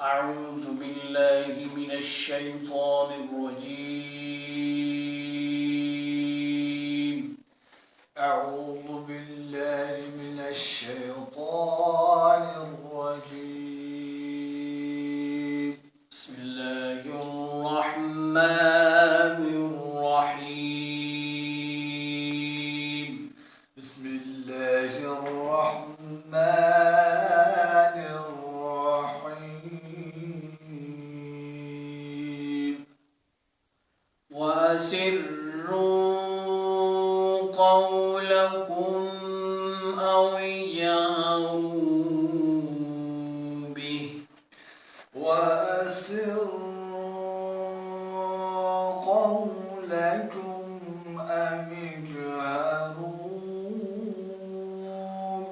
أعوذ بالله من الشيطان الرجيم أعوذ بالله من الشيطان الرجيم بسم الله الرحمن الرحيم بسم الله الرحمن الرحيم وأسروا قولكم أو اجهروا به وأسروا قولكم أو اجهروا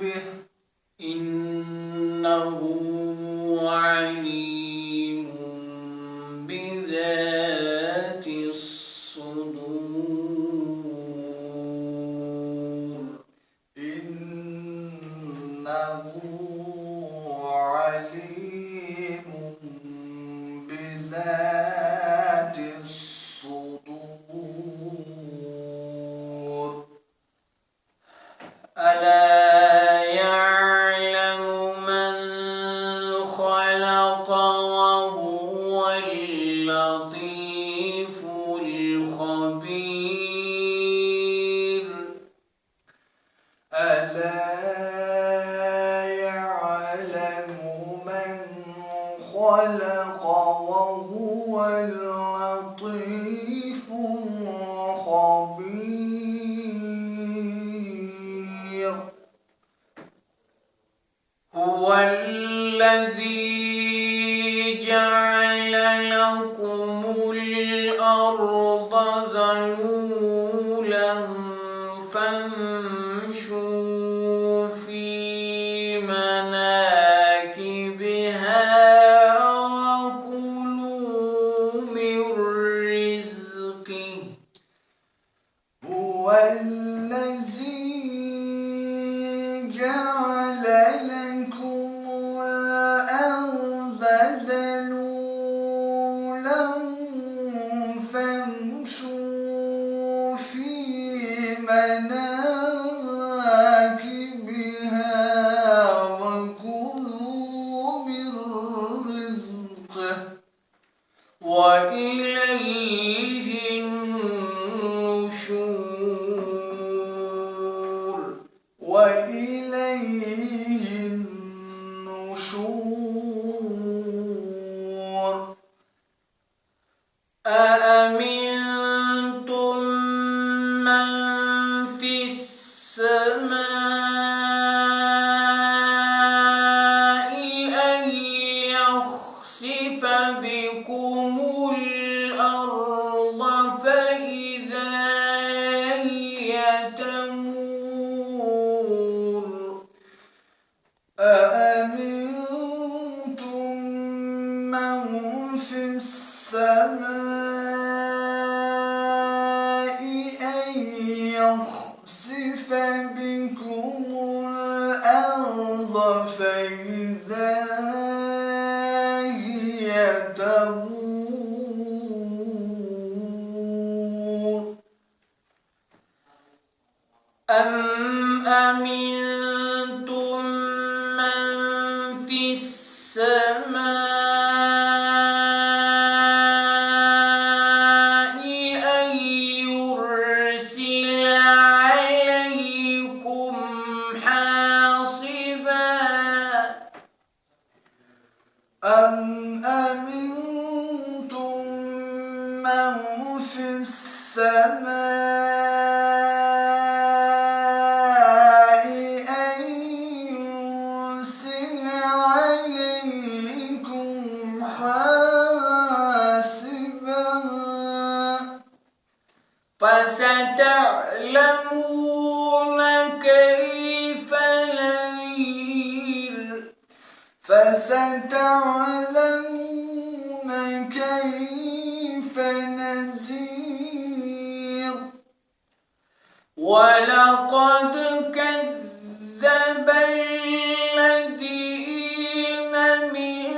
به إنه عليم بذات الصدور إنه عليم بذات الصدور ألا يعلم من خلق وهو اللطيف الخبير ألا يعلم من خلق وهو اللطيف الخبير هو الذي جعل لكم الأرض ذلولا فامشوا في مناكبها وكلوا من رزقه هو الذي جعل لكم الأرض ذلولا فامشوا في مناكبها وكلوا من رزقه وإليه النشور وإليه النشور أأمنتم من في السماء أن يخسف بكم الأرض فإذا هي تمور أأمنتم من في السماء أن يخسف بكم الأرض فإذا هي تمور أم أمنتم من في السماء أن يرسل عليكم حاصبا أم أمنتم من في السماء أن يرسل عليكم حاصبا فستعلمون كيف نذير فستعلمون كيف نذير ولقد كذب الذين من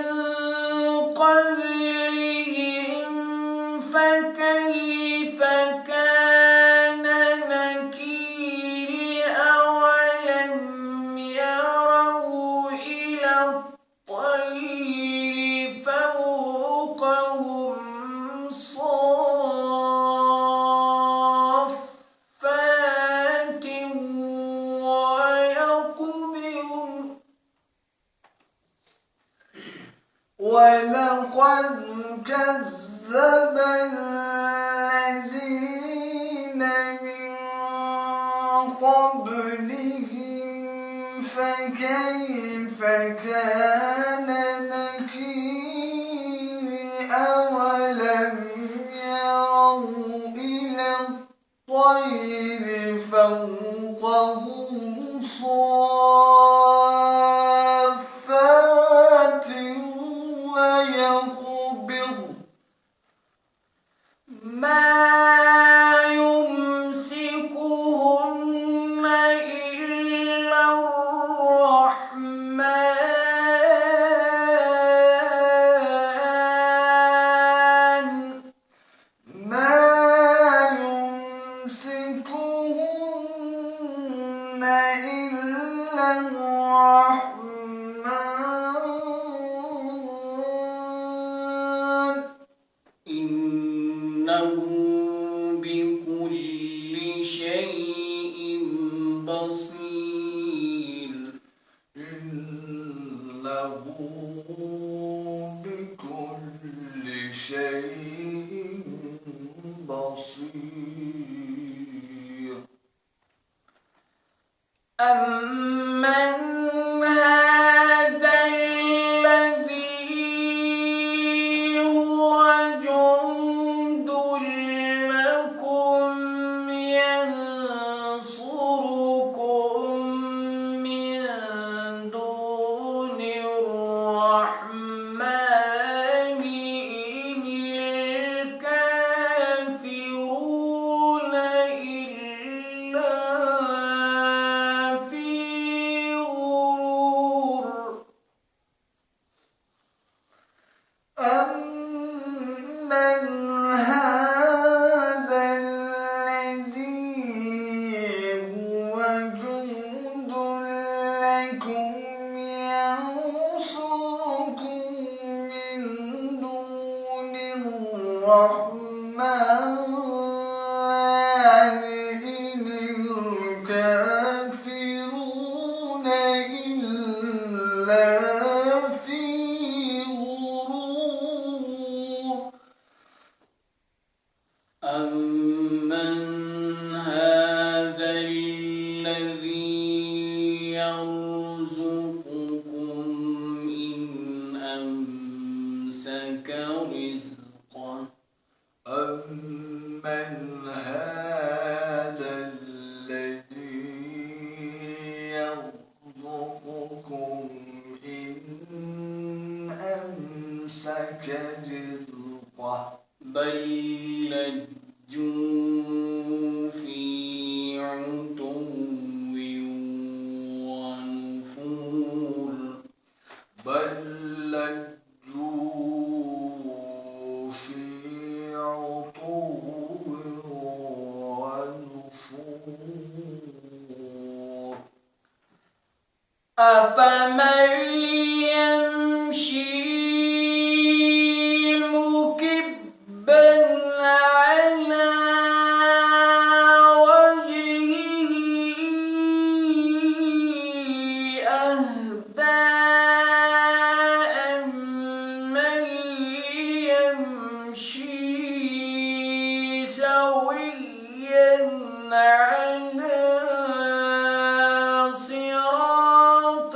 الطير فوقهم صافات ويقبضن ولقد كذب الذين من قبلهم فكيف كان نكير أولم يروا إلى الطير فوقهم صافات ويقبض ما يمسكهن إلا الرحمن ما يمسكهن إلا الرحمن إنه بكل شيء بصير إنه بكل شيء بصير أمن هذا الذي هو جند لكم ينصركم من دون الرحمن إن الكافرون إلا في غرور أمن هذا الذي هو جند لكم ينصركم من دون الرحمن إن الكافرون إلا في غرور أمن هذا الذي يرزقكم إن أمسك رزقه أمن هذا الذي يرزقكم إن أمسك رزقه بل لجوا في عتو ونفور بل لجوا في عتو ونفور أفمن يمشي مكبا على وجهه أهدى أمن يمشي سويا على صراط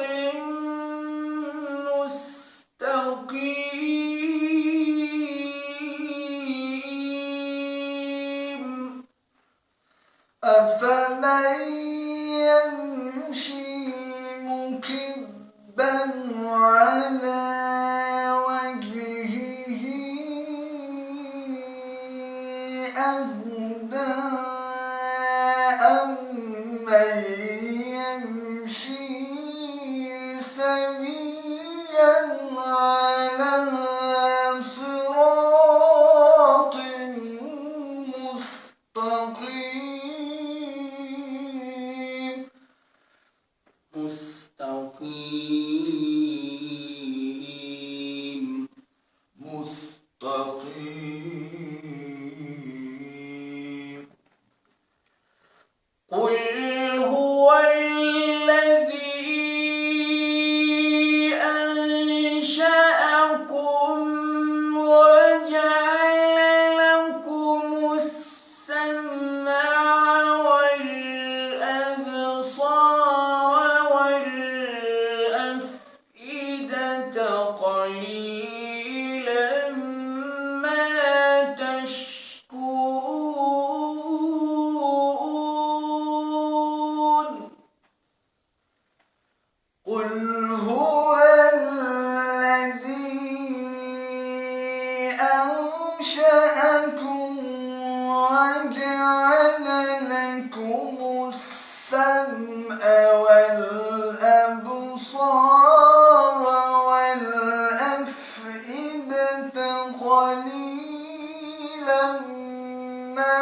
قليلا ما تشكرون قل هو الذي أنشأكم وجعل لكم السمع والأبصار والأفئدة قليلا ما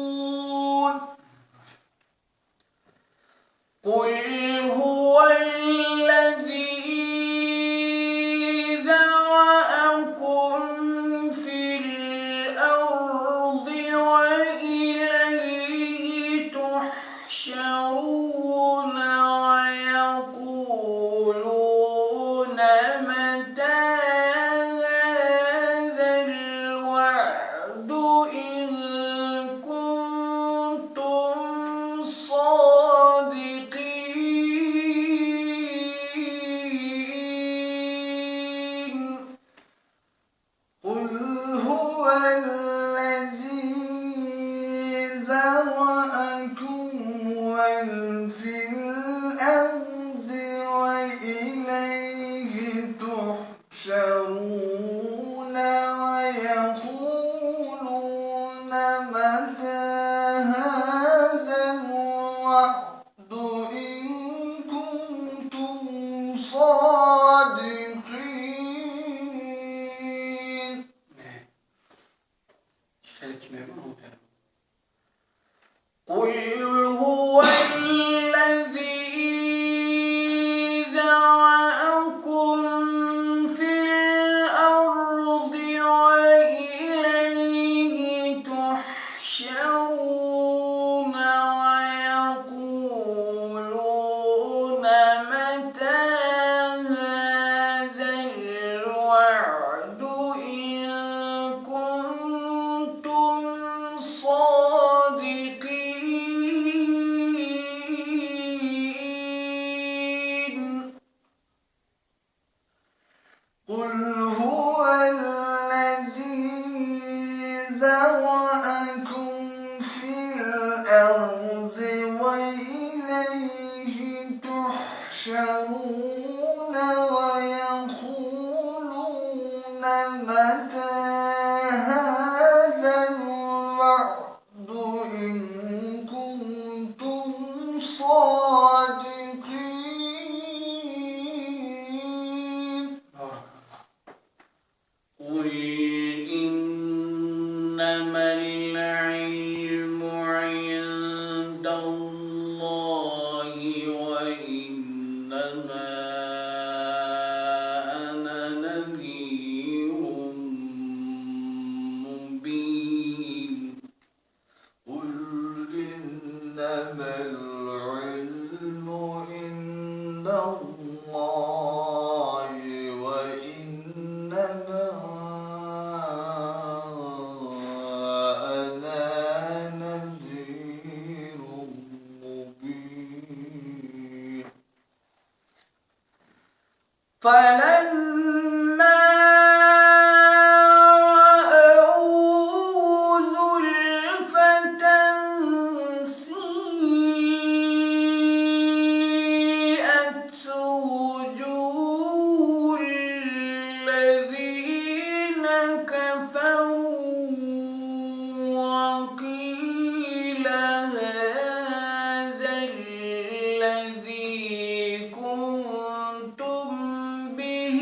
تشكرون قل هو الذي ذرأكم في الأرض وإليه تحشرون ويقولون متى هذا الوعد إن كنتم صادقين قل هو الذي ذرأكم في الأرض وإليه تحشرون ويقولون متى هذا الوعد إن كنتم صادقين قل هو الذي ذرأكم في الأرض وإليه تحشرون ويقولون متى هذا الوعد إن كنتم صادقين قل هو الذي ذرأكم في الأرض وإليه تحشرون ويقولون متى هذا الوعد إن كنتم صادقين قل إنما العلم عند الله وإنما أنا نذير مبين قل إنما العلم عند الله وإنما أنا نذير مبين فلما رأوه زلفة سيئت وجوه الذين كفروا وقيل هذا الذي كنتم به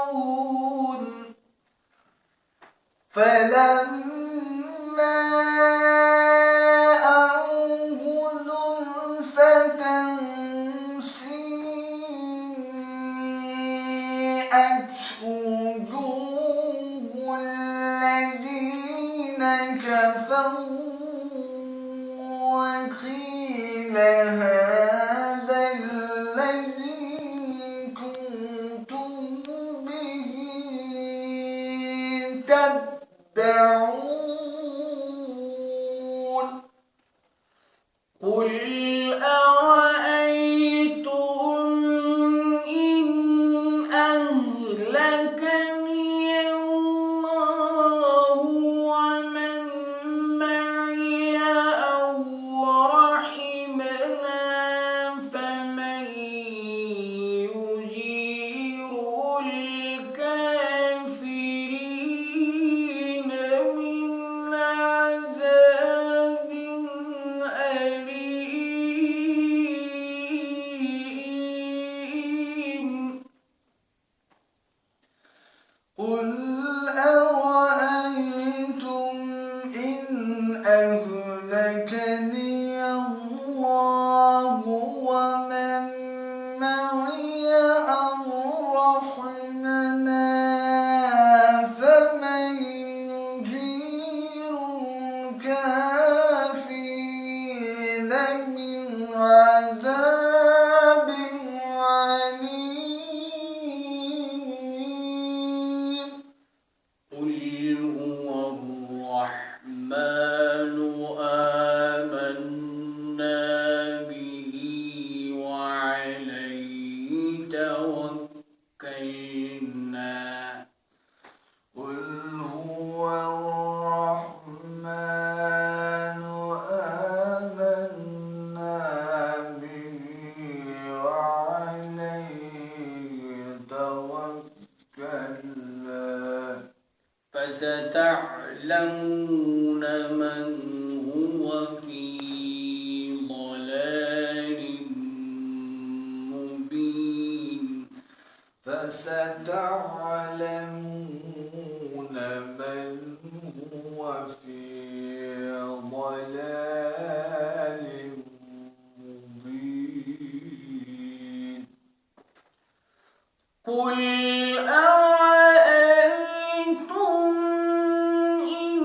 تدعون فلما أروا زلفة سيئت وجوه الذين كفروا وقيل هذا الذي كنتم به تدعون قل قل أرأيتم إن أهلكني الله ومن معي أو رحمنا فمن يجير الكافرين من عذاب أليم. قل أرأيتم إن أهلكني الله ومن معي أو رحمنا فمن يجير الكافرين من عذاب أليم. قل هو الرحمن آمنا به وعليه توكلنا. قل هو الرحمن آمنا به وعليه توكلنا. فستعلمون من هو في ضلال مبين. فستعلمون من هو في ضلال مبين. قل أرأيتم إن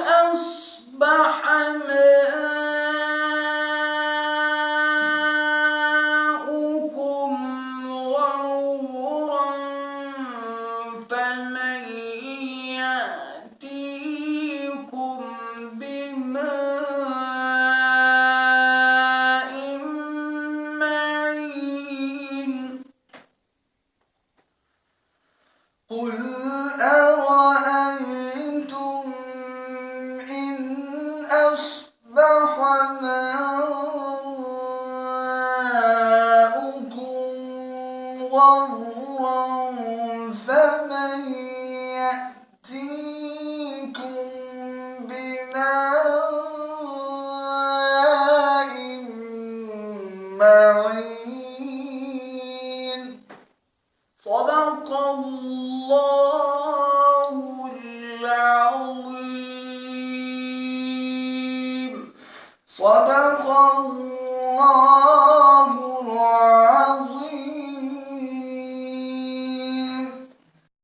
أصبح ماؤكم غورا فمن يأتيكم بماء معين. قل أرأيتم إن أصبح ماؤكم غورا فمن يأتيكم بماء معين. صدق الله العظيم. صدق الله العظيم.